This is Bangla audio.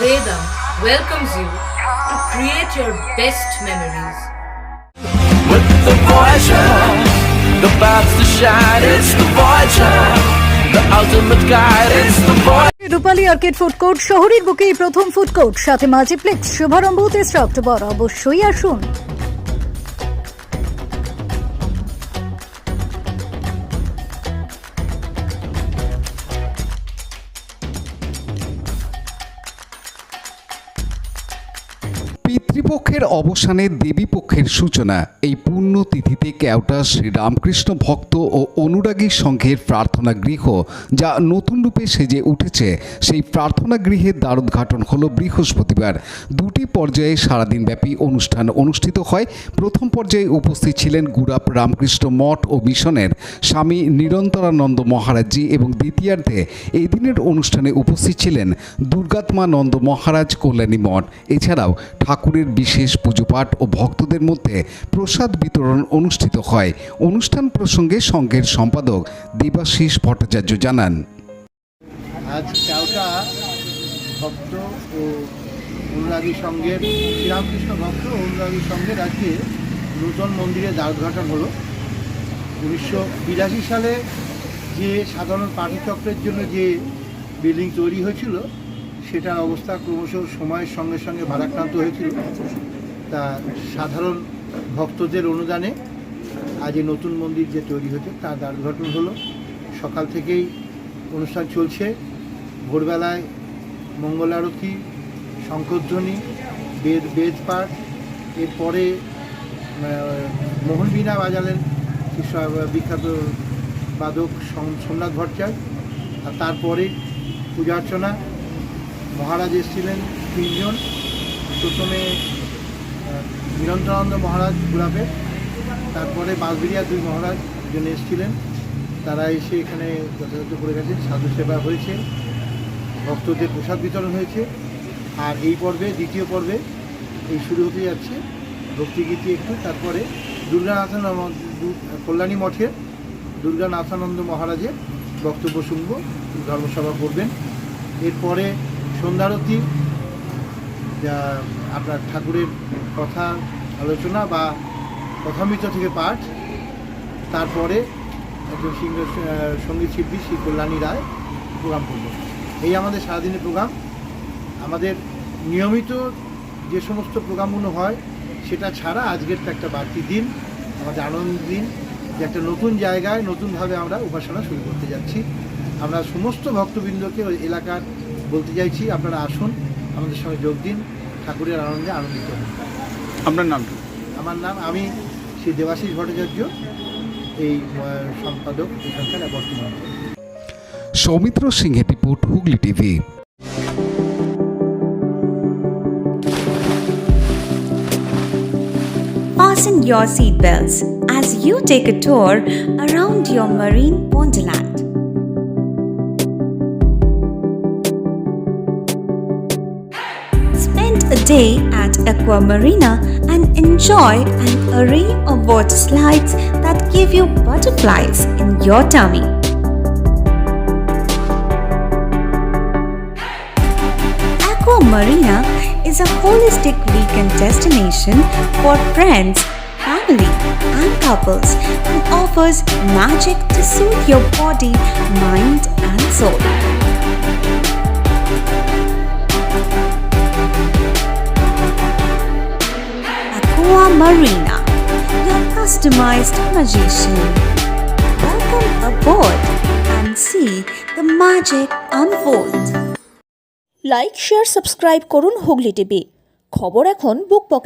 Vedam welcomes you to create your best memories. With the Voyager, the paths to shine, it's the Voyager, the ultimate guide, it's the Voyager. Rupali arcade food court শহরের বুকেই প্রথম ফুড কোর্ট, সাথে মাল্টিপ্লেক্স। শুভারম্ভ 3 অক্টোবর, অবশ্যই আসুন। পিতৃপক্ষের অবসানে দেবীপক্ষের সূচনা। এই পুণ্য তিথিতে কেওটা শ্রীরামকৃষ্ণ ভক্ত ও অনুরাগী সংঘের প্রার্থনা গৃহ যা নতুন রূপে সেজে উঠেছে, সেই প্রার্থনা গৃহের দ্বারোদ্ঘাটন হলো বৃহস্পতিবার। দুটি পর্যায়ে সারাদিনব্যাপী অনুষ্ঠান অনুষ্ঠিত হয়। প্রথম পর্যায়ে উপস্থিত ছিলেন গুরাপ রামকৃষ্ণ মঠ ও মিশনের স্বামী নিরন্তরানন্দ মহারাজজি এবং দ্বিতীয়ার্ধে এই দিনের অনুষ্ঠানে উপস্থিত ছিলেন দুর্গাত্মানন্দ মহারাজ কল্যাণী মঠ। এছাড়াও ঠাকুরের বিশেষ পুজোপাঠ ও ভক্তদের মধ্যে প্রসাদ বিতরণ অনুষ্ঠিত হয়। অনুষ্ঠান প্রসঙ্গে সংঘের সম্পাদক দেবাশিস ভট্টাচার্য জানান, আজ কেওটা ভক্ত ও অনুরাগী সংঘের শ্রীরামকৃষ্ণ ভক্ত ও অনুরাগী সংঘের আজকে নূতন মন্দিরে দ্বারোদ্ঘাটন হলো। 1982 সালে যে সাধারণ পাঠচক্রের জন্য যে বিল্ডিং তৈরি হয়েছিল, সেটার অবস্থা ক্রমশ সময়ের সঙ্গে সঙ্গে ভারাক্রান্ত হয়েছিল। তা সাধারণ ভক্তদের অনুদানে আজ এই নতুন মন্দির যে তৈরি হয়েছে তার দ্বারোদ্ঘাটন হলো। সকাল থেকেই অনুষ্ঠান চলছে। ভোরবেলায় মঙ্গল আরতি, শঙ্খধ্বনি, বেদ পাঠ, এরপরে মোহনবীণা বাজালেন বিখ্যাত বাদক সোমনাথ ভট্টাচার্য। আর তারপরে পূজা অর্চনা। মহারাজ এসেছিলেন 3 জন। প্রথমে নিরন্তরানন্দ মহারাজ গুরাপে, তারপরে বাঁশবেড়িয়া 2 মহারাজ একজন এসেছিলেন। তারা এসে এখানে যথাযথ করে গেছেন। সাধু সেবা হয়েছে, ভক্তদের প্রসাদ বিতরণ হয়েছে। আর এই পর্বে, দ্বিতীয় পর্বে এই শুরু হতে যাচ্ছে ভক্তিগীতি একটু। তারপরে কল্যাণী মঠের দুর্গানাথানন্দ মহারাজের বক্তব্য শুনব, ধর্মসভা করবেন। এরপরে সন্ধ্যারতি, যা আপনার ঠাকুরের কথা আলোচনা বা কথামৃত থেকে পাঠ। তারপরে একজন সঙ্গীত শিল্পী শ্রী কল্যাণী রায় প্রোগ্রাম করব। এই আমাদের সারাদিনের প্রোগ্রাম। আমাদের নিয়মিত যে সমস্ত প্রোগ্রামগুলো হয় সেটা ছাড়া আজকের তো একটা বাড়তি দিন, আমাদের আনন্দের দিন, যে একটা নতুন জায়গায় নতুনভাবে আমরা উপাসনা শুরু করতে যাচ্ছি। আমরা সমস্ত ভক্তবৃন্দকে ওই এলাকার বলতে চাইছি, আপনারা আসুন, আমাদের সঙ্গে যোগ দিন, ঠাকুরের আনন্দে আনন্দিত হন। আপনার নাম? আমার নাম, আমি শ্রী দেবাশিস ভট্টাচার্য, এই সম্পাদক এখানকার বর্তমান। সৌমিত্র সিংহের report, Hooghly TV. Fasten your seatbelts as you take a tour around your marine wonderland. Spend a day at Aqua Marina and enjoy an array of water slides that give you butterflies in your tummy. Aqua Marina is a holistic weekend destination for friends, family, and couples and offers magic to soothe your body, mind, and soul. Aqua Marina, your customized magician. Welcome aboard and see the magic unfold. Like, share, subscribe করুন হুগলি টিভি। খবর এখন বুক পকেটে।